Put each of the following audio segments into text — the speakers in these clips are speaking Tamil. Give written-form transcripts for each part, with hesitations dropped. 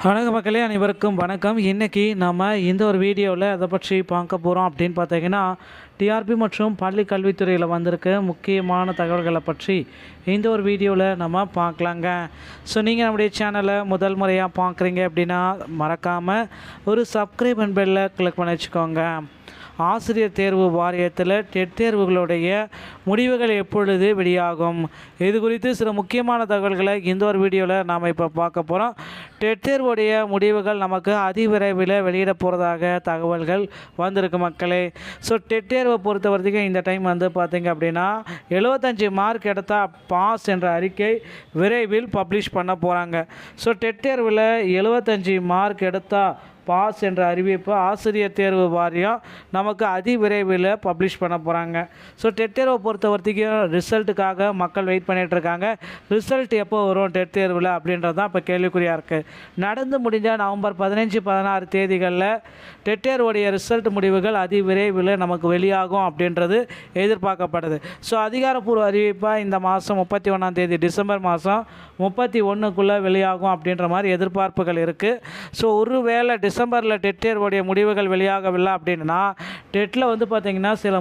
வணக்க மக்களே, அனைவருக்கும் வணக்கம். இன்றைக்கி நம்ம இந்த ஒரு வீடியோவில் அதை பற்றி பார்க்க போகிறோம் அப்படின்னு பார்த்தீங்கன்னா, டிஆர்பி மற்றும் பள்ளி கல்வித்துறையில் வந்திருக்க முக்கியமான தகவல்களை பற்றி இந்த ஒரு வீடியோவில் நம்ம பார்க்கலாங்க. ஸோ நீங்கள் நம்முடைய சேனலை முதல் முறையாக பார்க்குறீங்க அப்படின்னா மறக்காமல் ஒரு சப்ஸ்கிரைப் அண்ட் பெல்லை கிளிக் பண்ணி வச்சுக்கோங்க. ஆசிரியர் தேர்வு வாரியத்தில் டெட் தேர்வுகளுடைய முடிவுகள் எப்பொழுது வெளியாகும், இது குறித்து சில முக்கியமான தகவல்களை இந்த ஒரு வீடியோவில் நாம் இப்போ பார்க்க போகிறோம். டெட் தேர்வுடைய முடிவுகள் நமக்கு அதிவிரைவில் வெளியிட போகிறதாக தகவல்கள் வந்திருக்கு மக்களே. ஸோ டெட் தேர்வை பொறுத்த வரைக்கும் இந்த டைம் வந்து பார்த்திங்க அப்படின்னா 75 மார்க் எடுத்தால் பாஸ் என்ற அறிக்கை விரைவில் பப்ளிஷ் பண்ண போகிறாங்க. ஸோ டெட் தேர்வில் 75 மார்க் எடுத்தால் பாஸ் என்ற அறிவிப்பு ஆசிரியர் தேர்வு வாரியம் நமக்கு அதிவிரைவில் பப்ளிஷ் பண்ண போகிறாங்க. ஸோ டெட் தேர்வை பொறுத்த வரைக்கும் ரிசல்ட்டுக்காக மக்கள் வெயிட் பண்ணிகிட்ருக்காங்க. ரிசல்ட் எப்போ வரும் டெட் தேர்வில் அப்படின்றது தான் இப்போ கேள்விக்குறியாக இருக்குது. நடந்து முடிஞ்ச நவம்பர் 15-16 தேதிகளில் டெட் தேர்வுடைய ரிசல்ட் முடிவுகள் அதிவிரைவில் நமக்கு வெளியாகும் அப்படின்றது எதிர்பார்க்கப்படுது. ஸோ அதிகாரப்பூர்வ அறிவிப்பாக இந்த மாதம் 31ஆம் தேதி டிசம்பர் மாதம் 31க்குள்ளே வெளியாகும் அப்படின்ற மாதிரி எதிர்பார்ப்புகள் இருக்குது. ஸோ ஒருவேளை டிசம்பரில் டெட் தேர்வுடைய முடிவுகள் வெளியாகவில்லை அப்படின்னா டெட்டில் வந்து பார்த்திங்கன்னா சில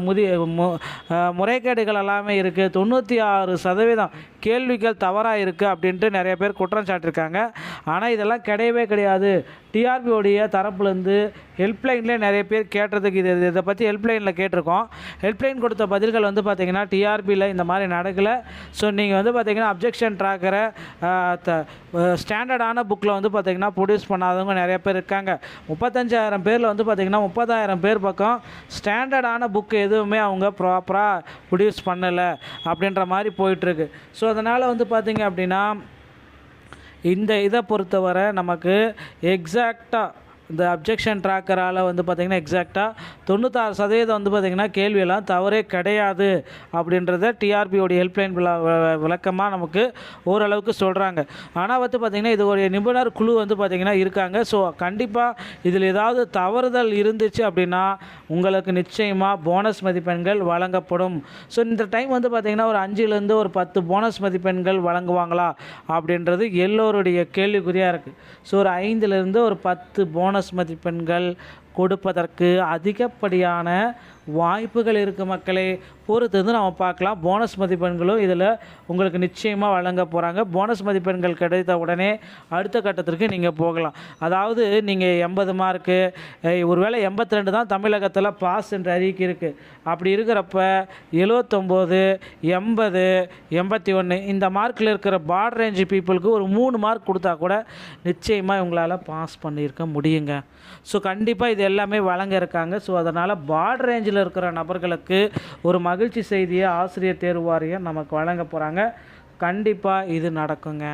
முறைகேடுகள் எல்லாமே இருக்குது. 96% கேள்விகள் தவறாக இருக்குது அப்படின்ட்டு நிறைய பேர் குற்றம் சாட்டியிருக்காங்க. ஆனால் இதெல்லாம் கிடையவே கிடையாது. டிஆர்பியோடைய தரப்புலேருந்து ஹெல்ப்லைனில் நிறைய பேர் கேட்டதுக்கு இதை பற்றி ஹெல்ப்லைனில் கேட்டிருக்கோம். ஹெல்ப்லைன் கொடுத்த பதில்கள் வந்து பார்த்திங்கன்னா டிஆர்பியில் இந்த மாதிரி நடக்கலை. ஸோ நீங்கள் வந்து பார்த்திங்கன்னா அப்ஜெக்ஷன் ட்ராக்கரை ஸ்டாண்டர்டான புக்கில் வந்து பார்த்திங்கன்னா ப்ரொடியூஸ் பண்ணாதவங்க நிறைய பேர் இருக்காங்க. 35,000 பேரில் வந்து பார்த்திங்கன்னா 30,000 பேர் பக்கம் ஸ்டாண்டர்டான புக்கு எதுவுமே அவங்க ப்ராப்பராக ப்ரொடியூஸ் பண்ணலை அப்படின்ற மாதிரி போயிட்டுருக்கு. ஸோ அதனால் வந்து பார்த்திங்க அப்படின்னா இந்த இதை பொறுத்தவரை நமக்கு எக்ஸாக்டாக இந்த அப்ஜெக்ஷன் ட்ராக்கரால் வந்து பார்த்திங்கன்னா எக்ஸாக்டாக 96% வந்து பார்த்திங்கன்னா கேள்வியெல்லாம் தவறே கிடையாது அப்படின்றத டிஆர்பியோடைய ஹெல்ப்லைன் விளக்கமாக நமக்கு ஓரளவுக்கு சொல்கிறாங்க. ஆனால் வந்து பார்த்திங்கன்னா இது ஒரு நிபுணர் குழு வந்து பார்த்திங்கன்னா இருக்காங்க. ஸோ கண்டிப்பாக இதில் ஏதாவது தவறுதல் இருந்துச்சு அப்படின்னா உங்களுக்கு நிச்சயமாக போனஸ் மதிப்பெண்கள் வழங்கப்படும். ஸோ இந்த டைம் வந்து பார்த்திங்கன்னா ஒரு 5லேருந்து ஒரு 10 போனஸ் மதிப்பெண்கள் வழங்குவாங்களா அப்படின்றது எல்லோருடைய கேள்விக்குறியாக இருக்குது. ஸோ ஒரு 5லேருந்து ஒரு 10 போனஸ் மதிப்பெண்கள் கொடுப்பதற்கு அதிகப்படியான வாய்ப்புகள் இருக்குது மக்களே. பொறுத்து வந்து நம்ம பார்க்கலாம். போனஸ் மதிப்பெண்களும் இதில் உங்களுக்கு நிச்சயமாக வழங்க போகிறாங்க. போனஸ் மதிப்பெண்கள் கிடைத்த உடனே அடுத்த கட்டத்திற்கு நீங்கள் போகலாம். அதாவது நீங்கள் 80 மார்க்கு ஒருவேளை 82 தான் தமிழகத்தில் பாஸ் என்ற அறிக்கை இருக்குது. அப்படி இருக்கிறப்ப 79, 80, 81 இந்த மார்க்கில் இருக்கிற பார்டர் ரேஞ்ச் பீப்புளுக்கு ஒரு 3 மார்க் கொடுத்தா கூட நிச்சயமாக இவங்களால் பாஸ் பண்ணியிருக்க முடியுங்க. ஸோ கண்டிப்பாக இது எல்லாமே வழங்க இருக்காங்க. ஸோ அதனால் பார்டர் ரேஞ்சில் இருக்கிற நபர்களுக்கு ஒரு மகிழ்ச்சி செய்தியை ஆசிரியர் தேர்வு வாரியம் நமக்கு வழங்க போகிறாங்க. கண்டிப்பாக இது நடக்குங்க.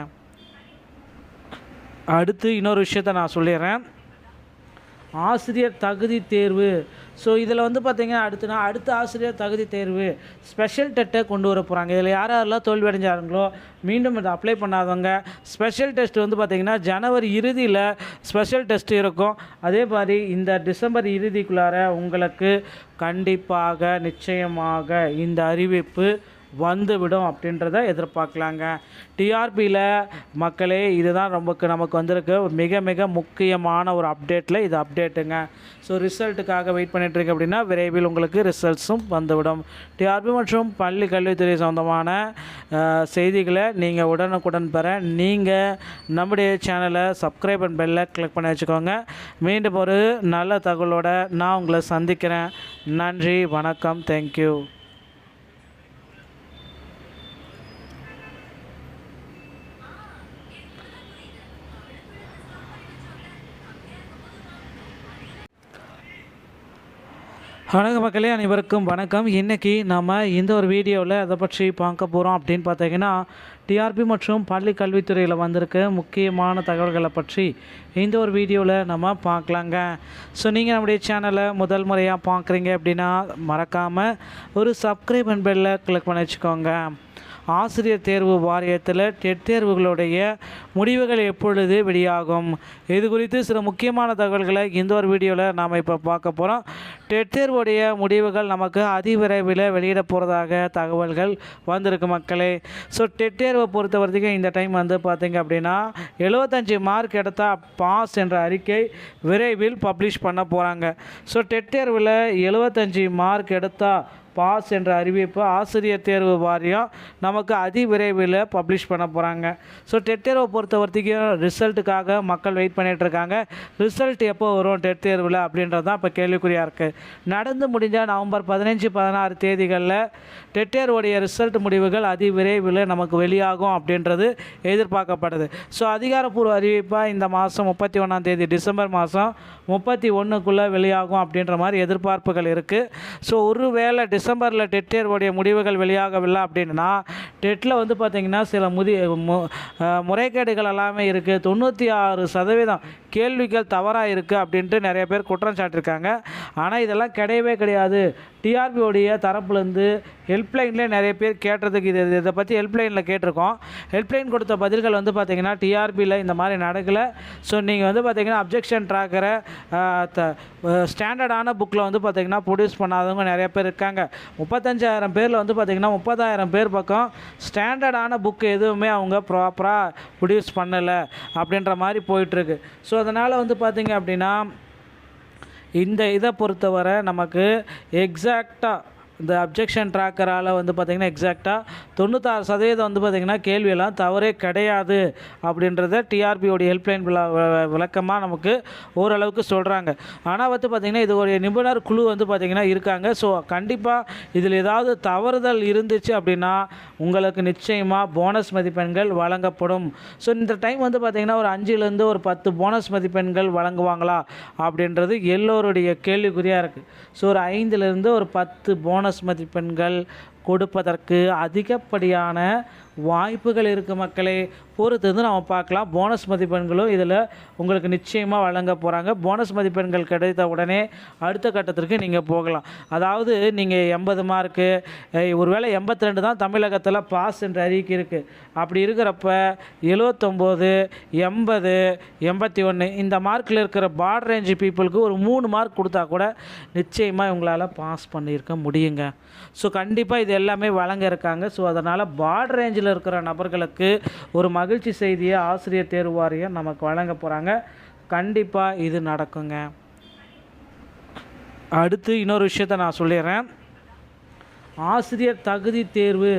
அடுத்து இன்னொரு விஷயத்தை நான் சொல்லிடுறேன். ஆசிரியர் தகுதி தேர்வு. ஸோ இதில் வந்து பார்த்திங்கன்னா அடுத்த ஆசிரியர் தகுதி தேர்வு ஸ்பெஷல் டெஸ்ட்டை கொண்டு வர போகிறாங்க. இதில் யாரெல்லாம் தோல்வி அடைஞ்சாங்களோ மீண்டும் இதை அப்ளை பண்ணாதவங்க ஸ்பெஷல் டெஸ்ட் வந்து பார்த்திங்கன்னா ஜனவரி இறுதியில் ஸ்பெஷல் டெஸ்ட் இருக்கும். அதே மாதிரி இந்த டிசம்பர் இறுதிக்குள்ளார உங்களுக்கு கண்டிப்பாக நிச்சயமாக இந்த அறிவிப்பு வந்துவிடும் அப்படின்றத எதிர்பார்க்கலாங்க. டிஆர்பியில் மக்களே இதுதான் நமக்கு வந்திருக்கு மிக மிக முக்கியமான ஒரு அப்டேட்டில் இது அப்டேட்டுங்க. ஸோ ரிசல்ட்டுக்காக வெயிட் பண்ணிட்டுருக்கு அப்படின்னா விரைவில் உங்களுக்கு ரிசல்ட்ஸும் வந்துவிடும். டிஆர்பி மற்றும் பள்ளி கல்வித்துறை சொந்தமான செய்திகளை நீங்கள் உடனுக்குடன் பெற நீங்கள் நம்முடைய சேனலை சப்ஸ்கிரைப் அண்ட் பெல்லை கிளிக் பண்ணி வச்சுக்கோங்க. மீண்டும் ஒரு நல்ல தகவலோடு நான் உங்களை சந்திக்கிறேன். நன்றி, வணக்கம், தேங்க்யூ. வணக்க மக்களே, அனைவருக்கும் வணக்கம். இன்றைக்கி நம்ம இந்த ஒரு வீடியோவில் அதை பற்றி பார்க்க போகிறோம் அப்படின்னு பார்த்தீங்கன்னா டிஆர்பி மற்றும் பள்ளி கல்வித்துறையில் வந்திருக்க முக்கியமான தகவல்களை பற்றி இந்த ஒரு வீடியோவில் நம்ம பார்க்கலாங்க. ஸோ நீங்கள் நம்முடைய சேனலை முதல் முறையாக பார்க்குறீங்க அப்படின்னா மறக்காமல் ஒரு சப்ஸ்கிரைப் அண்ட் பெல்லை கிளிக் பண்ணி வச்சுக்கோங்க. ஆசிரியர் தேர்வு வாரியத்தில் டெட் தேர்வுகளுடைய முடிவுகள் எப்பொழுது வெளியாகும், இது குறித்து சில முக்கியமான தகவல்களை இந்த ஒரு வீடியோவில் நாம் இப்போ பார்க்க போகிறோம். டெட் தேர்வுடைய முடிவுகள் நமக்கு அதிவிரைவில் வெளியிட போகிறதாக தகவல்கள் வந்திருக்கு மக்களே. ஸோ டெட் தேர்வை பொறுத்த வரைக்கும் இந்த டைம் வந்து பார்த்திங்க அப்படின்னா 75 மார்க் எடுத்தால் பாஸ் என்ற அறிக்கை விரைவில் பப்ளிஷ் பண்ண போகிறாங்க. ஸோ டெட் தேர்வில் 75 மார்க் எடுத்தால் பாஸ் என்ற அறிவிப்பு ஆசிரியர் தேர்வு வாரியம் நமக்கு அதிவிரைவில் பப்ளிஷ் பண்ண போகிறாங்க. ஸோ டெட் தேர்வை பொறுத்த வரைக்கும் ரிசல்ட்டுக்காக மக்கள் வெயிட் பண்ணிகிட்ருக்காங்க. ரிசல்ட் எப்போ வரும் டெட் தேர்வில் அப்படின்றது தான் இப்போ கேள்விக்குறியாக இருக்குது. நடந்து முடிஞ்ச நவம்பர் 15, 16 தேதிகளில் டெட் தேர்வுடைய ரிசல்ட் முடிவுகள் அதிவிரைவில் நமக்கு வெளியாகும் அப்படின்றது எதிர்பார்க்கப்படுது. ஸோ அதிகாரப்பூர்வ அறிவிப்பாக இந்த மாதம் 31ஆம் தேதி டிசம்பர் மாதம் 31க்குள்ளே வெளியாகும் அப்படின்ற மாதிரி எதிர்பார்ப்புகள் இருக்குது. ஸோ ஒருவேளை டிசம்பரில் டெட் தேர்வுடைய முடிவுகள் வெளியாகவில்லை அப்படின்னா டெட்டில் வந்து பார்த்திங்கன்னா சில முறைகேடுகள் எல்லாமே இருக்குது. 96% கேள்விகள் தவறாக இருக்குது அப்படின்ட்டு நிறைய பேர் குற்றம் சாட்டியிருக்காங்க. ஆனால் இதெல்லாம் கிடையவே கிடையாது. டிஆர்பியோடைய தரப்புலேருந்து ஹெல்ப்லைன்லேயே நிறைய பேர் கேட்டதுக்கு இதை பற்றி ஹெல்ப்லைனில் கேட்டிருக்கோம். ஹெல்ப்லைன் கொடுத்த பதில்கள் வந்து பார்த்திங்கன்னா டிஆர்பியில் இந்த மாதிரி நடக்கலை. ஸோ நீங்கள் வந்து பார்த்திங்கன்னா அப்ஜெக்ஷன் ட்ராக்கரை ஸ்டாண்டர்டான புக்கில் வந்து பார்த்திங்கன்னா ப்ரொடியூஸ் பண்ணாதவங்க நிறைய பேர் இருக்காங்க. 35,000 பேரில் வந்து பார்த்திங்கன்னா 30,000 பேர் பக்கம் ஸ்டாண்டர்டான புக்கு எதுவுமே அவங்க ப்ராப்பராக ப்ரொடியூஸ் பண்ணலை அப்படின்ற மாதிரி போயிட்டுருக்கு. ஸோ அதனால் வந்து பார்த்திங்க அப்படின்னா இந்த இதை பொறுத்தவரை நமக்கு எக்ஸாக்டாக இந்த அப்ஜெக்ஷன் ட்ராக்கரால் வந்து பார்த்திங்கன்னா எக்ஸாக்டாக 96% வந்து பார்த்திங்கன்னா கேள்வியெல்லாம் தவறே கிடையாது அப்படின்றத டிஆர்பியோடைய ஹெல்ப்லைன் விளக்கமாக நமக்கு ஓரளவுக்கு சொல்கிறாங்க. ஆனால் வந்து பார்த்திங்கன்னா இது ஒரு நிபுணர் குழு வந்து பார்த்திங்கன்னா இருக்காங்க. ஸோ கண்டிப்பாக இதில் ஏதாவது தவறுதல் இருந்துச்சு அப்படின்னா உங்களுக்கு நிச்சயமாக போனஸ் மதிப்பெண்கள் வழங்கப்படும். ஸோ இந்த டைம் வந்து பார்த்திங்கன்னா ஒரு 5லேருந்து ஒரு 10 போனஸ் மதிப்பெண்கள் வழங்குவாங்களா அப்படின்றது எல்லோருடைய கேள்விக்குறியாக இருக்குது. ஸோ ஒரு 5லேருந்து ஒரு 10 போனஸ் மதிப்பெண்கள் கொடுப்பதற்கு அதிகப்படியான வாய்ப்புகள் இருக்குது மக்களே. பொறுத்து நம்ம பார்க்கலாம். போனஸ் மதிப்பெண்களும் இதில் உங்களுக்கு நிச்சயமாக வழங்க போகிறாங்க. போனஸ் மதிப்பெண்கள் கிடைத்த உடனே அடுத்த கட்டத்திற்கு நீங்கள் போகலாம். அதாவது நீங்கள் 80 மார்க்கு ஒருவேளை 82 தான் தமிழகத்தில் பாஸ் என்ற அறிக்கை இருக்குது. அப்படி இருக்கிறப்ப 79, 80, 81 இந்த மார்க்கில் இருக்கிற பார்டர் ரேஞ்ச் பீப்புளுக்கு ஒரு 3 மார்க் கொடுத்தா கூட நிச்சயமாக இவங்களால் பாஸ் பண்ணியிருக்க முடியுங்க. ஸோ கண்டிப்பாக இது எல்லாமே வழங்க இருக்காங்க. ஸோ அதனால் பார்டர் ரேஞ்சில் இருக்கிற நபர்களுக்கு ஒரு மகிழ்ச்சி செய்தியை ஆசிரியர் தேர்வு வாரியம் நமக்கு வழங்க போகிறாங்க. கண்டிப்பாக இது நடக்குங்க. அடுத்து இன்னொரு விஷயத்தை நான் சொல்லிடுறேன். ஆசிரியர் தகுதி தேர்வு.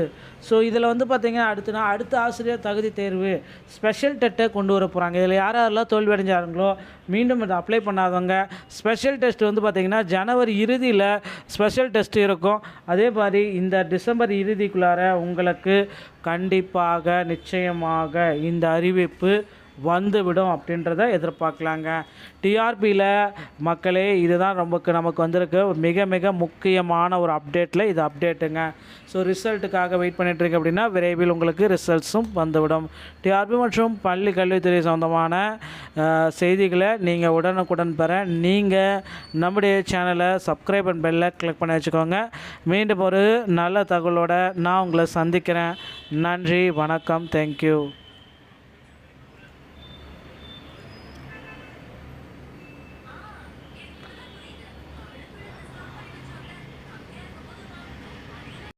ஸோ இதில் வந்து பார்த்திங்கன்னா அடுத்த ஆசிரியர் தகுதி தேர்வு ஸ்பெஷல் டெஸ்ட்டை கொண்டு வர போகிறாங்க. இதில் யாரெல்லாம் தோல்வி அடைஞ்சாங்களோ மீண்டும் இதை அப்ளை பண்ணாதவங்க ஸ்பெஷல் டெஸ்ட் வந்து பார்த்திங்கன்னா ஜனவரி இறுதியில் ஸ்பெஷல் டெஸ்ட் இருக்கும். அதே மாதிரி இந்த டிசம்பர் இறுதிக்குள்ளார உங்களுக்கு கண்டிப்பாக நிச்சயமாக இந்த அறிவிப்பு வந்துவிடும் அப்படின்றத எதிர்பார்க்கலாங்க. டிஆர்பியில் மக்களே இதுதான் நமக்கு வந்திருக்கு மிக மிக முக்கியமான ஒரு அப்டேட்டில் இது அப்டேட்டுங்க. ஸோ ரிசல்ட்டுக்காக வெயிட் பண்ணிட்டுருக்கு அப்படின்னா விரைவில் உங்களுக்கு ரிசல்ட்ஸும் வந்துவிடும். டிஆர்பி மற்றும் பள்ளி கல்வித்துறை சொந்தமான செய்திகளை நீங்கள் உடனுக்குடன் பெற நீங்கள் நம்முடைய சேனலை சப்ஸ்கிரைப் அண்ட் பெல்லை கிளிக் பண்ணி வச்சுக்கோங்க. மீண்டும் ஒரு நல்ல தகவலோடு நான் உங்களை சந்திக்கிறேன். நன்றி, வணக்கம், தேங்க்யூ.